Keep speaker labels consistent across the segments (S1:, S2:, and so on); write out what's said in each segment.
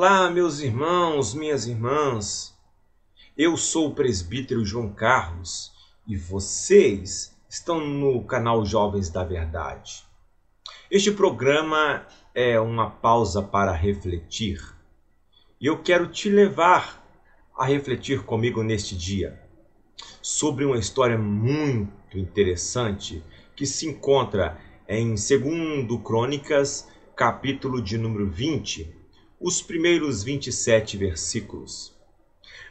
S1: Olá, meus irmãos, minhas irmãs. Eu sou o presbítero João Carlos e vocês estão no canal Jovens da Verdade. Este programa é uma pausa para refletir e eu quero te levar a refletir comigo neste dia sobre uma história muito interessante que se encontra em 2 Crônicas, capítulo de número 20, os primeiros 27 versículos.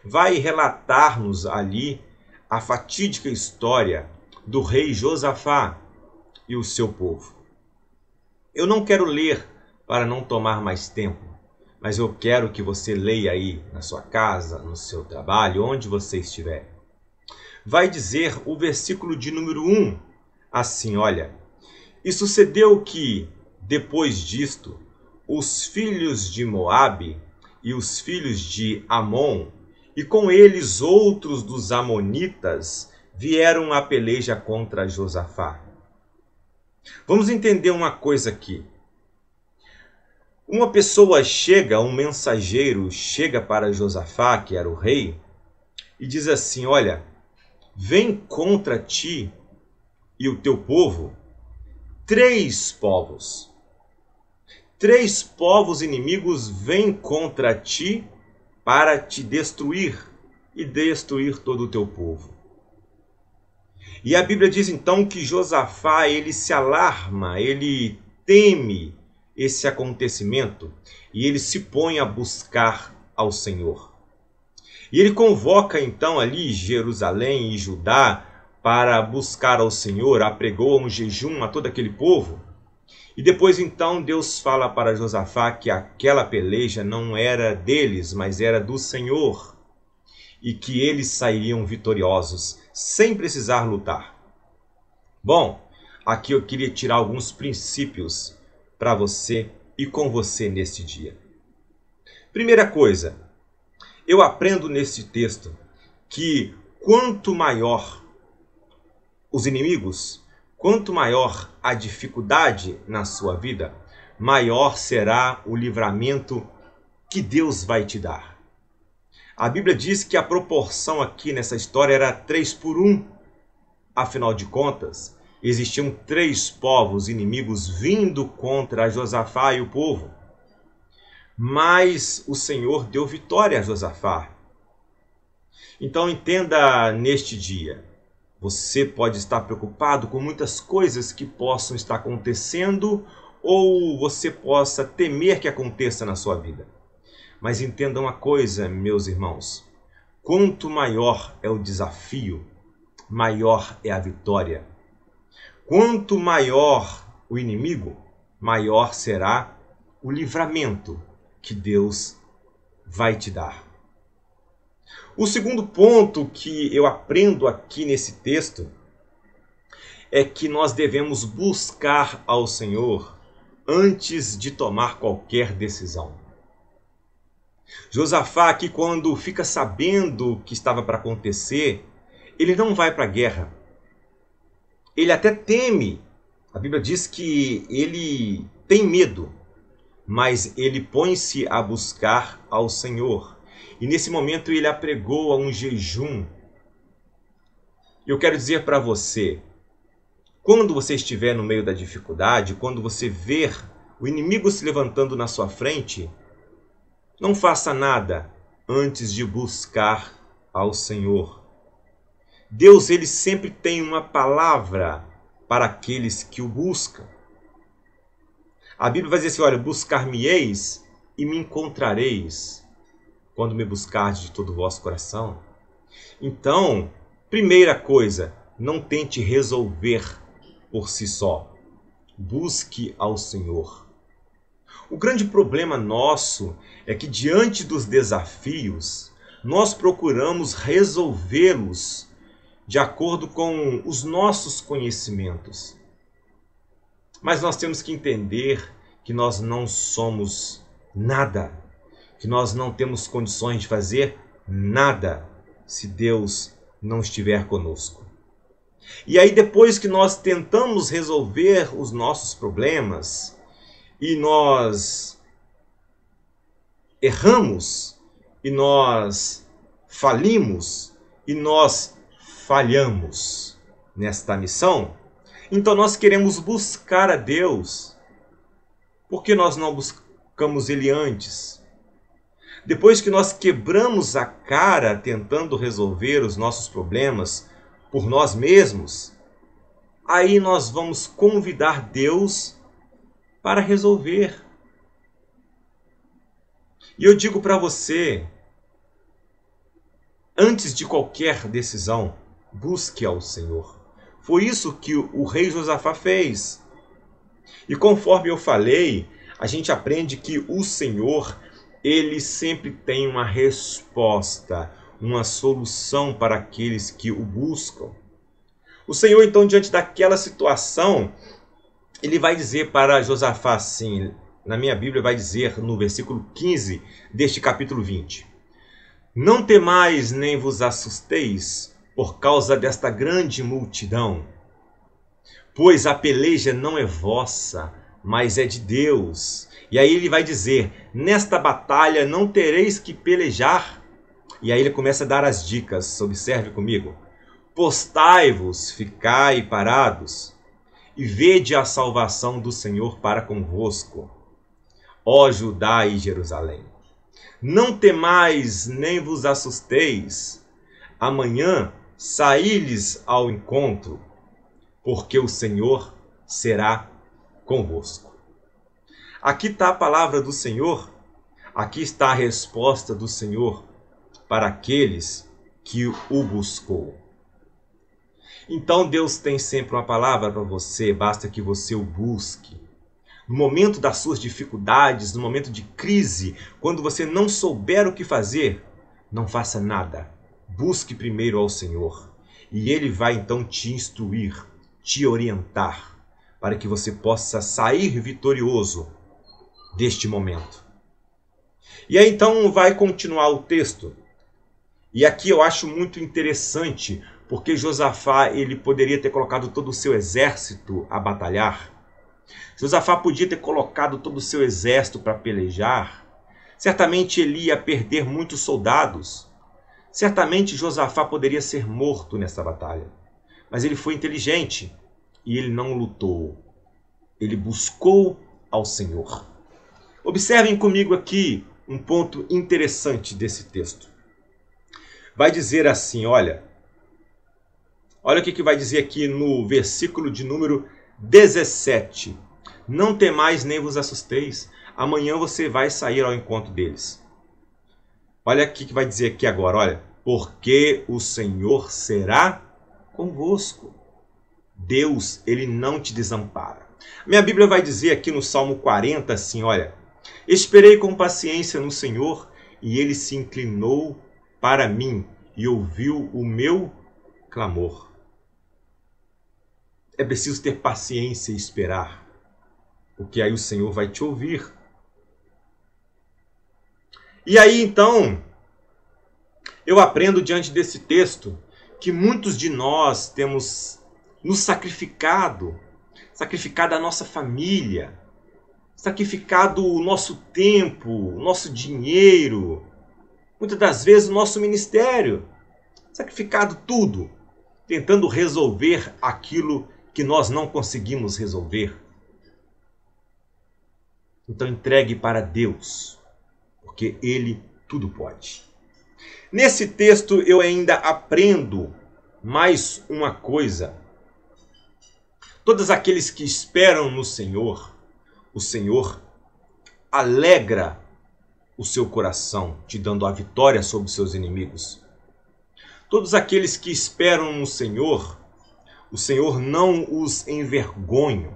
S1: Vai relatar-nos ali a fatídica história do rei Josafá e o seu povo. Eu não quero ler para não tomar mais tempo, mas eu quero que você leia aí na sua casa, no seu trabalho, onde você estiver. Vai dizer o versículo de número 1, assim, olha: E sucedeu que, depois disto, os filhos de Moabe e os filhos de Amon, e com eles outros dos amonitas, vieram à peleja contra Josafá. Vamos entender uma coisa aqui. Uma pessoa chega, um mensageiro chega para Josafá, que era o rei, e diz assim: olha, vem contra ti e o teu povo 3 povos. 3 povos inimigos vêm contra ti para te destruir e destruir todo o teu povo. E a Bíblia diz então que Josafá, ele se alarma, ele teme esse acontecimento e ele se põe a buscar ao Senhor. E ele convoca então ali Jerusalém e Judá para buscar ao Senhor, apregoa um jejum a todo aquele povo. E depois então Deus fala para Josafá que aquela peleja não era deles, mas era do Senhor, e que eles sairiam vitoriosos, sem precisar lutar. Bom, aqui eu queria tirar alguns princípios para você e com você neste dia. Primeira coisa, eu aprendo nesse texto que quanto maior os inimigos, quanto maior a dificuldade na sua vida, maior será o livramento que Deus vai te dar. A Bíblia diz que a proporção aqui nessa história era 3-1. Afinal de contas, existiam 3 povos inimigos vindo contra Josafá e o povo. Mas o Senhor deu vitória a Josafá. Então entenda neste dia. Você pode estar preocupado com muitas coisas que possam estar acontecendo ou você possa temer que aconteça na sua vida. Mas entenda uma coisa, meus irmãos. Quanto maior é o desafio, maior é a vitória. Quanto maior o inimigo, maior será o livramento que Deus vai te dar. O segundo ponto que eu aprendo aqui nesse texto é que nós devemos buscar ao Senhor antes de tomar qualquer decisão. Josafá aqui, quando fica sabendo o que estava para acontecer, ele não vai para a guerra. Ele até teme. A Bíblia diz que ele tem medo, mas ele põe-se a buscar ao Senhor. E nesse momento ele apregoa um jejum. Eu quero dizer para você, quando você estiver no meio da dificuldade, quando você ver o inimigo se levantando na sua frente, não faça nada antes de buscar ao Senhor. Deus, ele sempre tem uma palavra para aqueles que o buscam. A Bíblia vai dizer assim, olha, buscar-me-eis e me encontrareis, quando me buscardes de todo o vosso coração. Então, primeira coisa, não tente resolver por si só. Busque ao Senhor. O grande problema nosso é que diante dos desafios, nós procuramos resolvê-los de acordo com os nossos conhecimentos. Mas nós temos que entender que nós não somos nada, que nós não temos condições de fazer nada se Deus não estiver conosco. E aí depois que nós tentamos resolver os nossos problemas e nós erramos e nós falimos e nós falhamos nesta missão, então nós queremos buscar a Deus. Por que nós não buscamos Ele antes? Depois que nós quebramos a cara tentando resolver os nossos problemas por nós mesmos, aí nós vamos convidar Deus para resolver. E eu digo para você, antes de qualquer decisão, busque ao Senhor. Foi isso que o rei Josafá fez. E conforme eu falei, a gente aprende que o Senhor, Ele sempre tem uma resposta, uma solução para aqueles que o buscam. O Senhor, então, diante daquela situação, Ele vai dizer para Josafá assim, na minha Bíblia vai dizer no versículo 15 deste capítulo 20. Não temais nem vos assusteis por causa desta grande multidão, pois a peleja não é vossa, mas é de Deus. E aí ele vai dizer, nesta batalha não tereis que pelejar. E aí ele começa a dar as dicas, observe comigo. Postai-vos, ficai parados, e vede a salvação do Senhor para convosco, ó Judá e Jerusalém. Não temais nem vos assusteis, amanhã saí-lhes ao encontro, porque o Senhor será convosco. Aqui está a palavra do Senhor, aqui está a resposta do Senhor para aqueles que o buscou. Então Deus tem sempre uma palavra para você, basta que você o busque. No momento das suas dificuldades, no momento de crise, quando você não souber o que fazer, não faça nada. Busque primeiro ao Senhor e Ele vai então te instruir, te orientar, para que você possa sair vitorioso deste momento. E aí então vai continuar o texto. E aqui eu acho muito interessante, porque Josafá ele poderia ter colocado todo o seu exército a batalhar. Josafá podia ter colocado todo o seu exército para pelejar. Certamente ele ia perder muitos soldados. Certamente Josafá poderia ser morto nessa batalha. Mas ele foi inteligente e ele não lutou. Ele buscou ao Senhor. Observem comigo aqui um ponto interessante desse texto. Vai dizer assim, olha o que vai dizer aqui no versículo de número 17. Não temais nem vos assusteis, amanhã você vai sair ao encontro deles. Olha o que vai dizer aqui agora, olha. Porque o Senhor será convosco. Deus, Ele não te desampara. Minha Bíblia vai dizer aqui no Salmo 40 assim, olha. Esperei com paciência no Senhor e Ele se inclinou para mim e ouviu o meu clamor. É preciso ter paciência e esperar, porque aí o Senhor vai te ouvir. E aí então, eu aprendo diante desse texto que muitos de nós temos nos sacrificado a nossa família, sacrificado o nosso tempo, o nosso dinheiro, muitas das vezes o nosso ministério, sacrificado tudo, tentando resolver aquilo que nós não conseguimos resolver. Então entregue para Deus, porque Ele tudo pode. Nesse texto eu ainda aprendo mais uma coisa. Todos aqueles que esperam no Senhor, o Senhor alegra o seu coração, te dando a vitória sobre os seus inimigos. Todos aqueles que esperam no Senhor, o Senhor não os envergonha.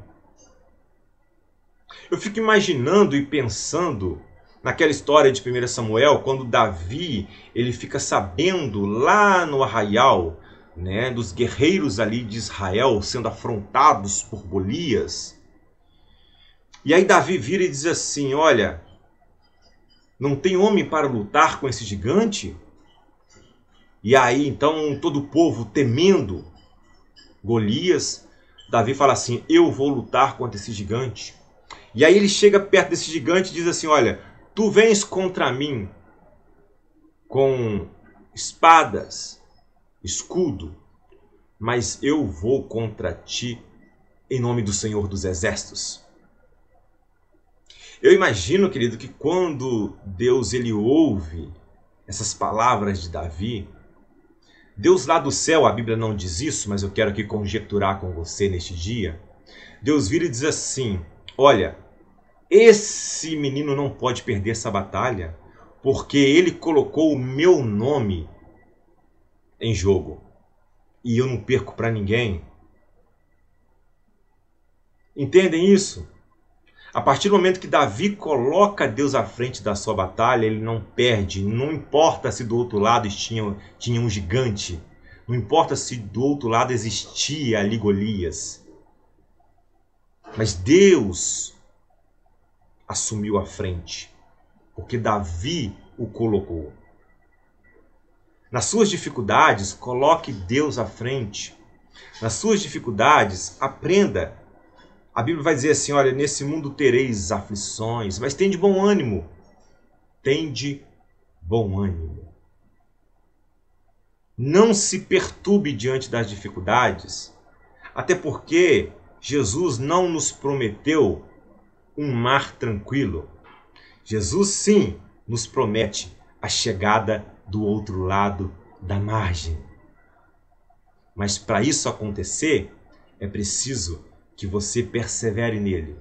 S1: Eu fico imaginando e pensando naquela história de 1 Samuel, quando Davi ele fica sabendo lá no arraial, né, dos guerreiros ali de Israel sendo afrontados por Golias. E aí Davi vira e diz assim, olha, não tem homem para lutar com esse gigante? E aí então todo o povo temendo Golias, Davi fala assim, eu vou lutar contra esse gigante. E aí ele chega perto desse gigante e diz assim, olha, Tu vens contra mim com espadas, escudo, mas eu vou contra ti em nome do Senhor dos Exércitos. Eu imagino, querido, que quando Deus ele ouve essas palavras de Davi, Deus lá do céu, a Bíblia não diz isso, mas eu quero aqui conjecturar com você neste dia. Deus vira e diz assim: olha, esse menino não pode perder essa batalha, porque ele colocou o meu nome em jogo. E eu não perco para ninguém. Entendem isso? A partir do momento que Davi coloca Deus à frente da sua batalha, ele não perde. Não importa se do outro lado tinha um gigante. Não importa se do outro lado existia ali Golias. Mas Deus assumiu a frente, porque Davi o colocou. Nas suas dificuldades, coloque Deus à frente. Nas suas dificuldades, aprenda. A Bíblia vai dizer assim, olha, nesse mundo tereis aflições, mas tende bom ânimo. Tende bom ânimo. Não se perturbe diante das dificuldades, até porque Jesus não nos prometeu um mar tranquilo. Jesus, sim, nos promete a chegada do outro lado da margem. Mas para isso acontecer, é preciso que você persevere nele.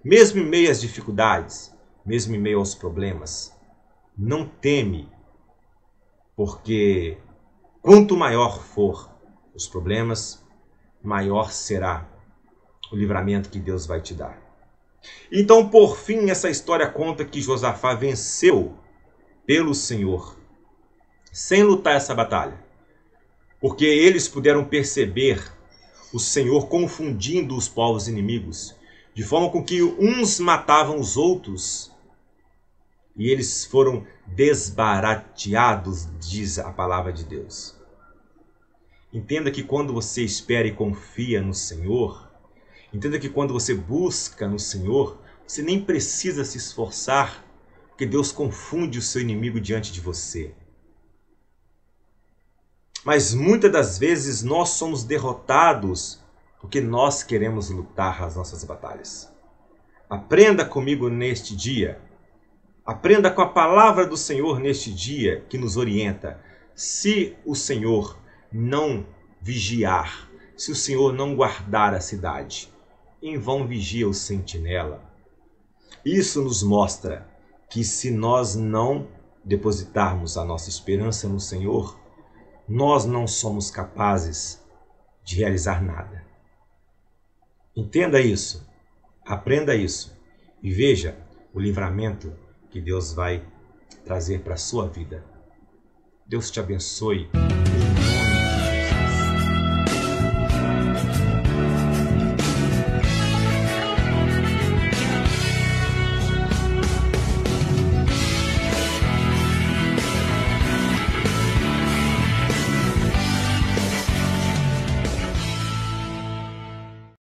S1: Mesmo em meio às dificuldades, mesmo em meio aos problemas, não teme, porque quanto maior for os problemas, maior será o livramento que Deus vai te dar. Então, por fim, essa história conta que Josafá venceu pelo Senhor, sem lutar essa batalha, porque eles puderam perceber o Senhor confundindo os povos inimigos, de forma com que uns matavam os outros, e eles foram desbarateados, diz a palavra de Deus. Entenda que quando você espera e confia no Senhor, entenda que quando você busca no Senhor, você nem precisa se esforçar, porque Deus confunde o seu inimigo diante de você. Mas muitas das vezes nós somos derrotados porque nós queremos lutar as nossas batalhas. Aprenda comigo neste dia. Aprenda com a palavra do Senhor neste dia que nos orienta. Se o Senhor não vigiar, se o Senhor não guardar a cidade, em vão vigia o sentinela. Isso nos mostra que se nós não depositarmos a nossa esperança no Senhor, nós não somos capazes de realizar nada. Entenda isso, aprenda isso e veja o livramento que Deus vai trazer para a sua vida. Deus te abençoe.